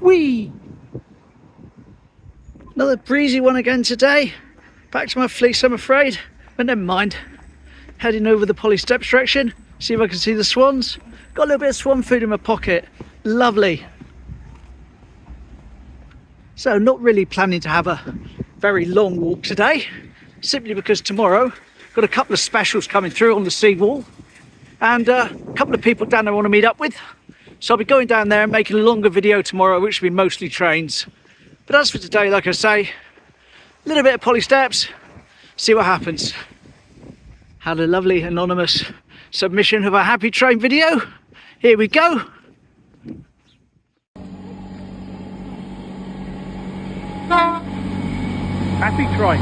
Whee! Another breezy one again today. Back to my fleece, I'm afraid, but never mind. Heading over the Polly Steps direction, see if I can see the swans. Got a little bit of swan food in my pocket. Lovely. So not really planning to have a very long walk today, simply because tomorrow got a couple of specials coming through on the seawall and a couple of people down there I want to meet up with. So I'll be going down there and making a longer video tomorrow, which will be mostly trains. But as for today, like I say, a little bit of Polly Steps, see what happens. Had a lovely anonymous submission of a happy train video. Here we go. Happy train.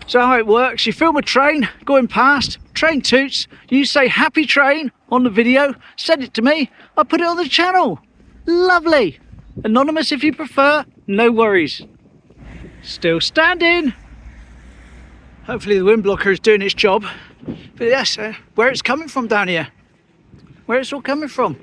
So how it works, you film a train going past, train toots, you say happy train on the video, send it to me, I'll put it on the channel. Lovely. Anonymous if you prefer, no worries. Still standing. Hopefully the wind blocker is doing its job. But yes, where it's coming from down here. Where it's all coming from.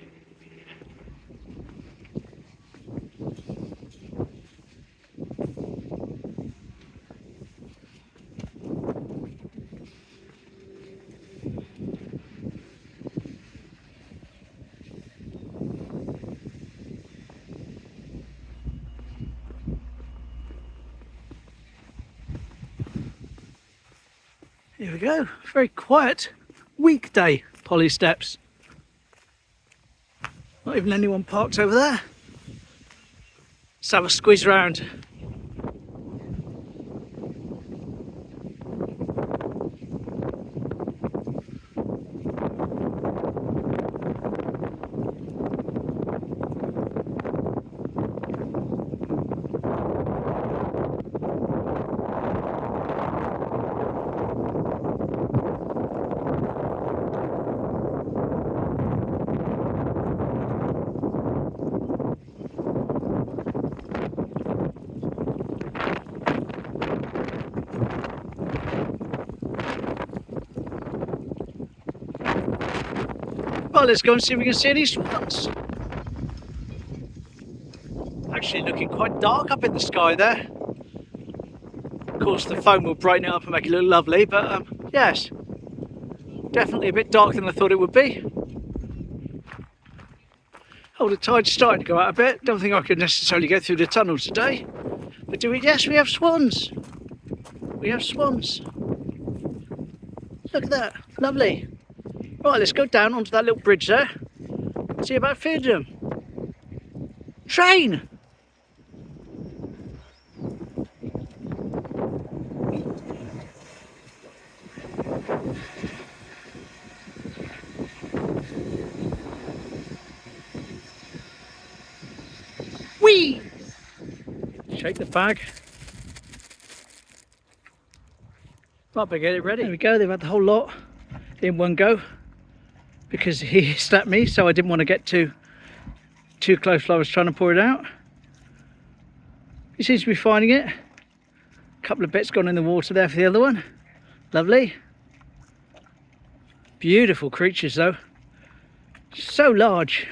Here we go, very quiet weekday Polly Steps. Not even anyone parked over there. Let's have a squeeze around. Well, let's go and see if we can see any swans. Actually looking quite dark up in the sky there. Of course the phone will brighten it up and make it look lovely, but yes, definitely a bit darker than I thought it would be. Oh, the tide's starting to go out a bit. Don't think I could necessarily get through the tunnel today. But do we? Yes, we have swans. We have swans. Look at that, lovely. Right, let's go down onto that little bridge there. See about feeding them. Train! Whee! Shake the fag. Right, but get it ready. There we go, they've had the whole lot in one go. Because he hissed at me, so I didn't want to get too close while I was trying to pour it out. He seems to be finding it. A couple of bits gone in the water there for the other one. Lovely. Beautiful creatures though. So large.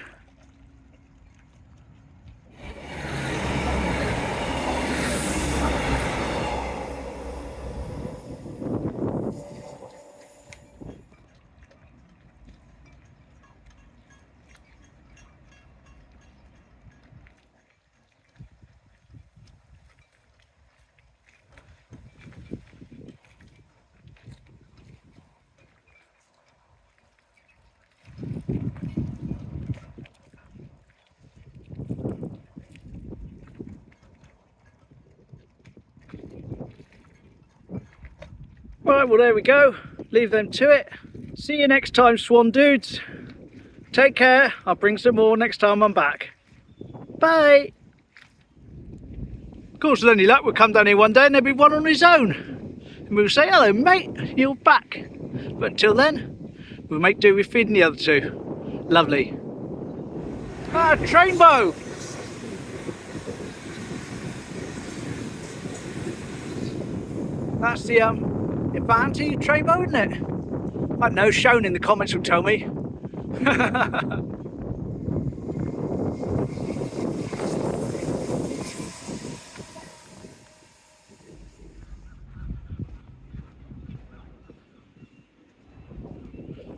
Right, well there we go. Leave them to it. See you next time, swan dudes. Take care. I'll bring some more next time I'm back. Bye. Of course, with any luck, we'll come down here one day and there'll be one on his own. And we'll say, hello mate, you're back. But until then, we'll make do with feeding the other two. Lovely. Ah, trainbow! That's the ngbarnes train boat, isn't it? I don't know, Shown in the comments will tell me.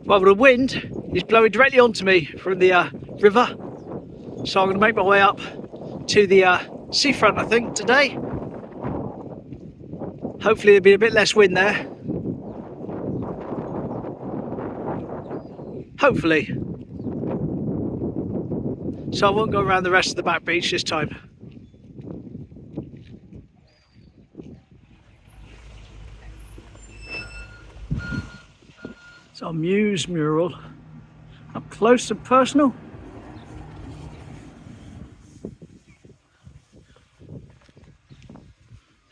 Well, the wind is blowing directly onto me from the river, so I'm going to make my way up to the seafront, I think, today. Hopefully there'll be a bit less wind there. Hopefully. So I won't go around the rest of the back beach this time. It's our Muse mural, up close and personal.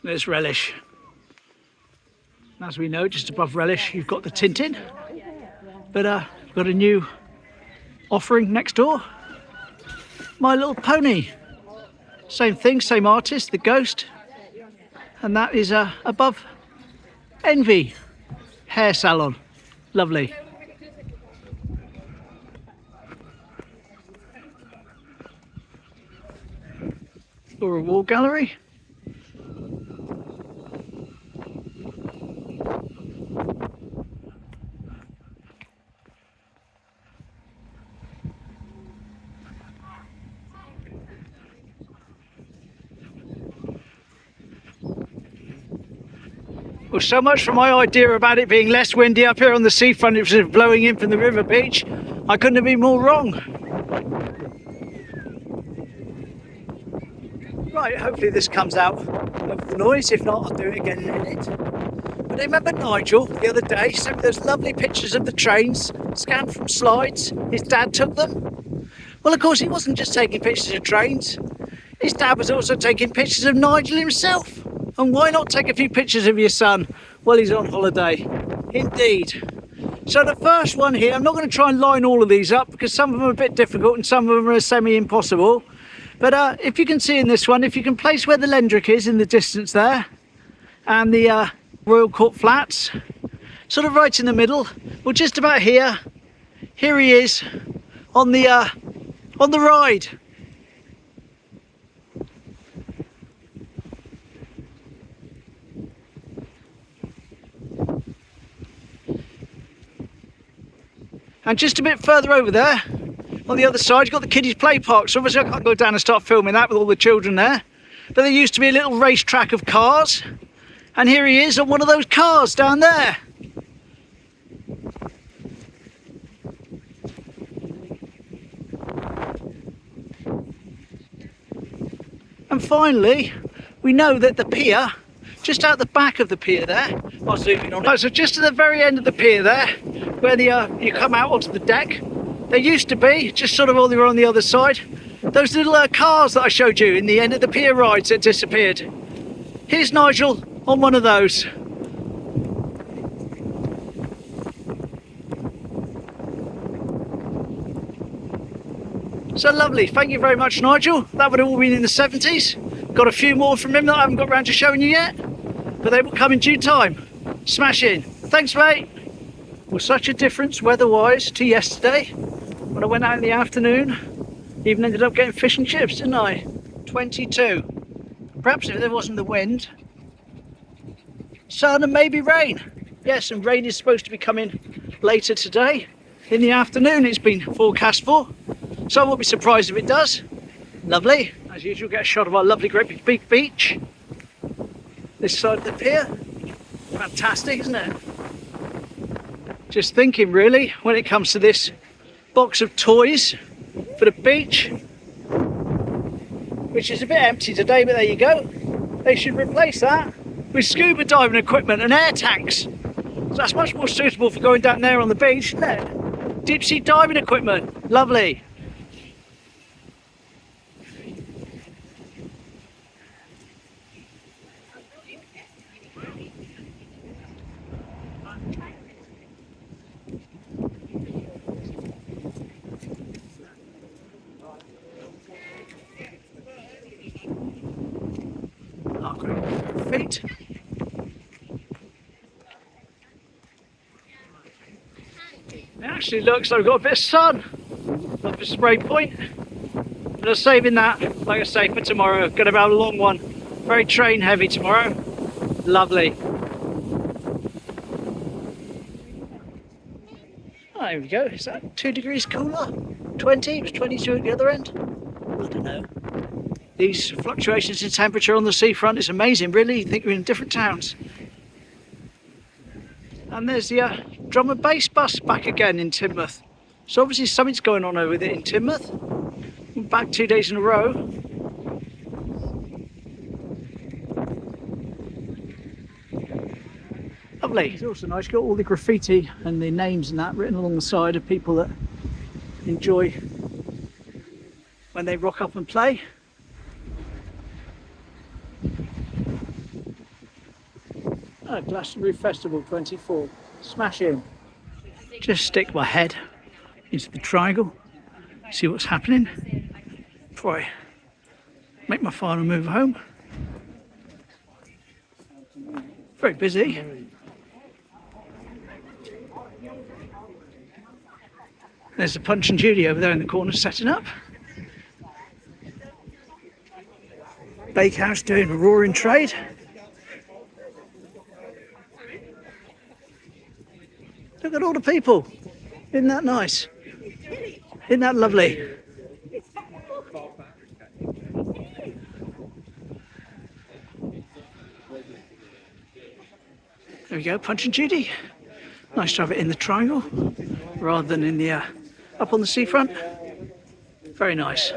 There's Relish. As we know, just above Relish, you've got the Tintin. But we've got a new offering next door. My Little Pony. Same thing, same artist, the Ghost. And that is above Envy Hair Salon. Lovely. Or a wall gallery. Well, so much for my idea about it being less windy up here on the seafront. It was blowing in from the river beach. I couldn't have been more wrong. Right, hopefully this comes out of the noise. If not, I'll do it again in a minute. But I remember Nigel the other day sent me those lovely pictures of the trains scanned from slides. His dad took them. Well, of course, he wasn't just taking pictures of trains. His dad was also taking pictures of Nigel himself. And why not take a few pictures of your son while he's on holiday? Indeed. So the first one here, I'm not going to try and line all of these up because some of them are a bit difficult and some of them are semi-impossible. But if you can see in this one, if you can place where the Lendrick is in the distance there, and the Royal Court Flats, sort of right in the middle, well, just about here, here he is on the ride. And just a bit further over there, on the other side, you've got the kiddies play park. So obviously I can't go down and start filming that with all the children there. But there used to be a little racetrack of cars. And here he is on one of those cars down there. And finally, we know that the pier, just out the back of the pier there, I'll zoom in on it. So just at the very end of the pier there, where you come out onto the deck, there used to be, just sort of on the other side, those little cars that I showed you in the end of the pier rides that disappeared. Here's Nigel on one of those. So lovely, thank you very much, Nigel. That would have all been in the 70s. Got a few more from him that I haven't got around to showing you yet, but they will come in due time. Smash in. Thanks, mate. Well, such a difference weather-wise to yesterday when I went out in the afternoon. Even ended up getting fish and chips, didn't I? 22. Perhaps if there wasn't the wind. Sun and maybe rain. Yes, and rain is supposed to be coming later today. In the afternoon it's been forecast for. So I won't be surprised if it does. Lovely. As usual, get a shot of our lovely Great Big Beach. This side of the pier. Fantastic, isn't it? Just thinking really, when it comes to this box of toys for the beach, which is a bit empty today, but there you go. They should replace that with scuba diving equipment and air tanks. So that's much more suitable for going down there on the beach, isn't it? Deep sea diving equipment. Lovely. Feet. It actually looks like we've got a bit of sun off the spray point. But I'm saving that, like I say, for tomorrow. Gonna have a long one. Very train heavy tomorrow. Lovely. Oh, there we go. Is that 2 degrees cooler? 20? It was 22 at the other end? I don't know. These fluctuations in temperature on the seafront is amazing, really. You think you're in different towns. And there's the drum and bass bus back again in Teignmouth. So obviously something's going on over there in Teignmouth. We're back 2 days in a row. Lovely. It's also nice. You've got all the graffiti and the names and that written along the side of people that enjoy when they rock up and play. Oh, Glastonbury Festival 24. Smash in. Just stick my head into the triangle, see what's happening before I make my final move home. Very busy. There's the Punch and Judy over there in the corner setting up. Bakehouse doing a roaring trade. Look at all the people. Isn't that nice? Isn't that lovely? There we go, Punch and Judy. Nice to have it in the triangle rather than in the up on the seafront. Very nice.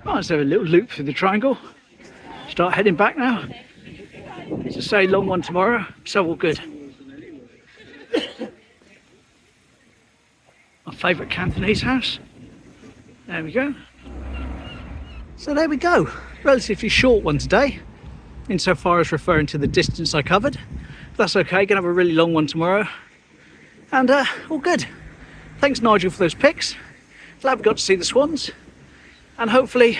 Right, let's have a little loop through the triangle. Start heading back now. As I say, long one tomorrow, so all good. My favourite Cantonese house. There we go. So there we go. Relatively short one today, insofar as referring to the distance I covered. That's okay, gonna have a really long one tomorrow. And all good. Thanks Nigel for those pics. Glad we got to see the swans. And hopefully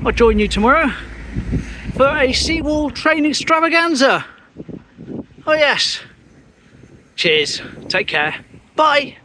I'll join you tomorrow for a seawall training extravaganza. Oh yes. Cheers. Take care. Bye.